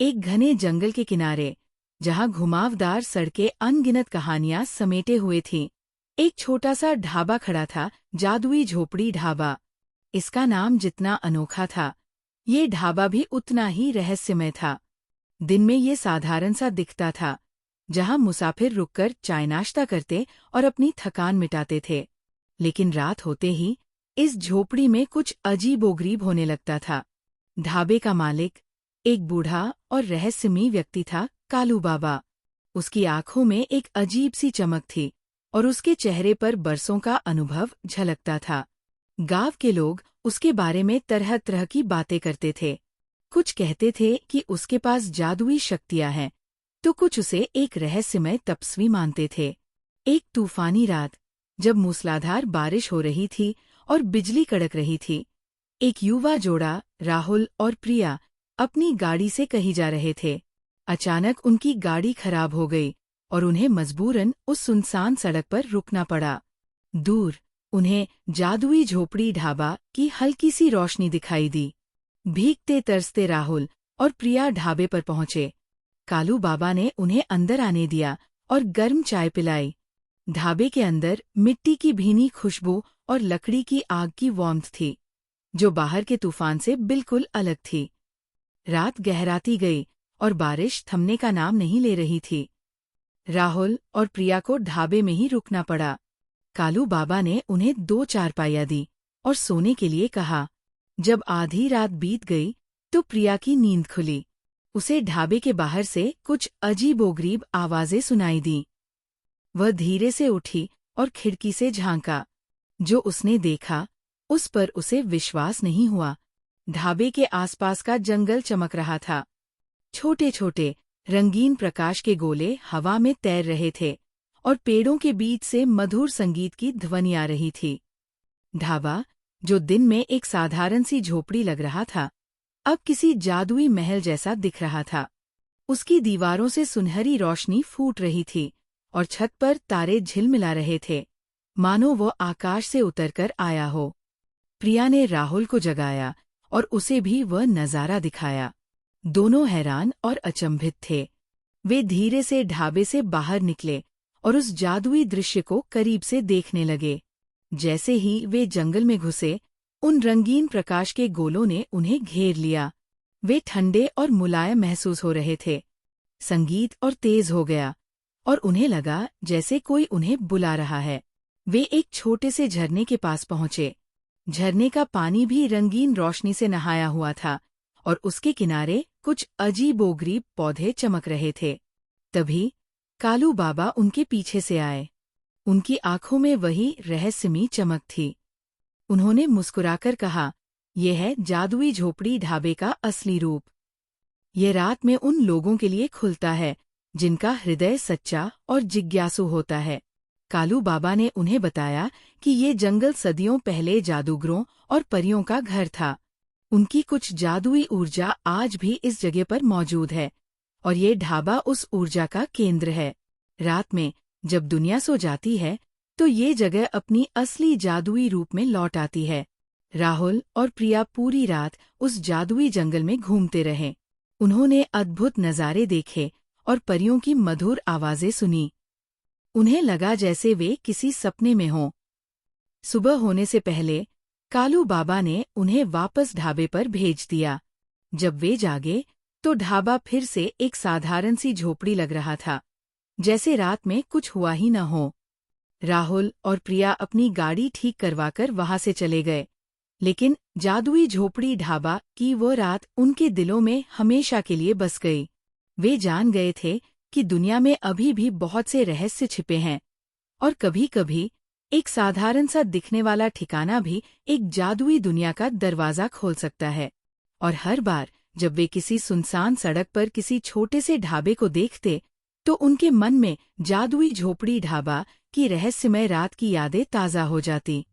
एक घने जंगल के किनारे, जहां घुमावदार सड़कें अनगिनत कहानियां समेटे हुए थीं, एक छोटा सा ढाबा खड़ा था। जादुई झोपड़ी ढाबा। इसका नाम जितना अनोखा था, ये ढाबा भी उतना ही रहस्यमय था। दिन में ये साधारण सा दिखता था, जहां मुसाफिर रुककर चाय नाश्ता करते और अपनी थकान मिटाते थे। लेकिन रात होते ही इस झोपड़ी में कुछ अजीबोगरीब होने लगता था। ढाबे का मालिक एक बूढ़ा और रहस्यमयी व्यक्ति था, कालू बाबा। उसकी आंखों में एक अजीब सी चमक थी और उसके चेहरे पर बरसों का अनुभव झलकता था। गांव के लोग उसके बारे में तरह तरह की बातें करते थे। कुछ कहते थे कि उसके पास जादुई शक्तियां हैं, तो कुछ उसे एक रहस्यमय तपस्वी मानते थे। एक तूफानी रात, जब मूसलाधार बारिश हो रही थी और बिजली कड़क रही थी, एक युवा जोड़ा, राहुल और प्रिया, अपनी गाड़ी से कहीं जा रहे थे। अचानक उनकी गाड़ी खराब हो गई और उन्हें मजबूरन उस सुनसान सड़क पर रुकना पड़ा। दूर उन्हें जादुई झोपड़ी ढाबा की हल्की सी रोशनी दिखाई दी। भीगते तरसते राहुल और प्रिया ढाबे पर पहुंचे। कालू बाबा ने उन्हें अंदर आने दिया और गर्म चाय पिलाई। ढाबे के अंदर मिट्टी की भीनी खुशबू और लकड़ी की आग की वार्मथ थी, जो बाहर के तूफान से बिल्कुल अलग थी। रात गहराती गई और बारिश थमने का नाम नहीं ले रही थी। राहुल और प्रिया को ढाबे में ही रुकना पड़ा। कालू बाबा ने उन्हें 2 चारपाइयां दी और सोने के लिए कहा। जब आधी रात बीत गई तो प्रिया की नींद खुली। उसे ढाबे के बाहर से कुछ अजीबोगरीब आवाजें सुनाई दीं। वह धीरे से उठी और खिड़की से झांका। जो उसने देखा, उस पर उसे विश्वास नहीं हुआ। ढाबे के आसपास का जंगल चमक रहा था। छोटे छोटे रंगीन प्रकाश के गोले हवा में तैर रहे थे और पेड़ों के बीच से मधुर संगीत की ध्वनि आ रही थी। ढाबा, जो दिन में एक साधारण सी झोपड़ी लग रहा था, अब किसी जादुई महल जैसा दिख रहा था। उसकी दीवारों से सुनहरी रोशनी फूट रही थी और छत पर तारे झिलमिला रहे थे, मानो वो आकाश से उतरकर आया हो। प्रिया ने राहुल को जगाया और उसे भी वह नजारा दिखाया। दोनों हैरान और अचंभित थे। वे धीरे से ढाबे से बाहर निकले और उस जादुई दृश्य को करीब से देखने लगे। जैसे ही वे जंगल में घुसे, उन रंगीन प्रकाश के गोलों ने उन्हें घेर लिया। वे ठंडे और मुलायम महसूस हो रहे थे। संगीत और तेज हो गया और उन्हें लगा जैसे कोई उन्हें बुला रहा है। वे एक छोटे से झरने के पास पहुंचे। झरने का पानी भी रंगीन रोशनी से नहाया हुआ था और उसके किनारे कुछ अजीबोगरीब पौधे चमक रहे थे। तभी कालू बाबा उनके पीछे से आए। उनकी आंखों में वही रहस्यमयी चमक थी। उन्होंने मुस्कुराकर कहा, यह है जादुई झोपड़ी ढाबे का असली रूप। यह रात में उन लोगों के लिए खुलता है जिनका हृदय सच्चा और जिज्ञासु होता है। कालू बाबा ने उन्हें बताया कि ये जंगल सदियों पहले जादूगरों और परियों का घर था। उनकी कुछ जादुई ऊर्जा आज भी इस जगह पर मौजूद है और ये ढाबा उस ऊर्जा का केंद्र है। रात में जब दुनिया सो जाती है, तो ये जगह अपनी असली जादुई रूप में लौट आती है। राहुल और प्रिया पूरी रात उस जादुई जंगल में घूमते रहे। उन्होंने अद्भुत नज़ारे देखे और परियों की मधुर आवाजें सुनी। उन्हें लगा जैसे वे किसी सपने में हों। सुबह होने से पहले कालू बाबा ने उन्हें वापस ढाबे पर भेज दिया। जब वे जागे तो ढाबा फिर से एक साधारण सी झोपड़ी लग रहा था, जैसे रात में कुछ हुआ ही न हो। राहुल और प्रिया अपनी गाड़ी ठीक करवाकर वहां से चले गए, लेकिन जादुई झोपड़ी ढाबा की वो रात उनके दिलों में हमेशा के लिए बस गई। वे जान गए थे कि दुनिया में अभी भी बहुत से रहस्य छिपे हैं और कभी-कभी एक साधारण सा दिखने वाला ठिकाना भी एक जादुई दुनिया का दरवाजा खोल सकता है। और हर बार जब वे किसी सुनसान सड़क पर किसी छोटे से ढाबे को देखते, तो उनके मन में जादुई झोपड़ी ढाबा की रहस्यमय रात की यादें ताज़ा हो जाती।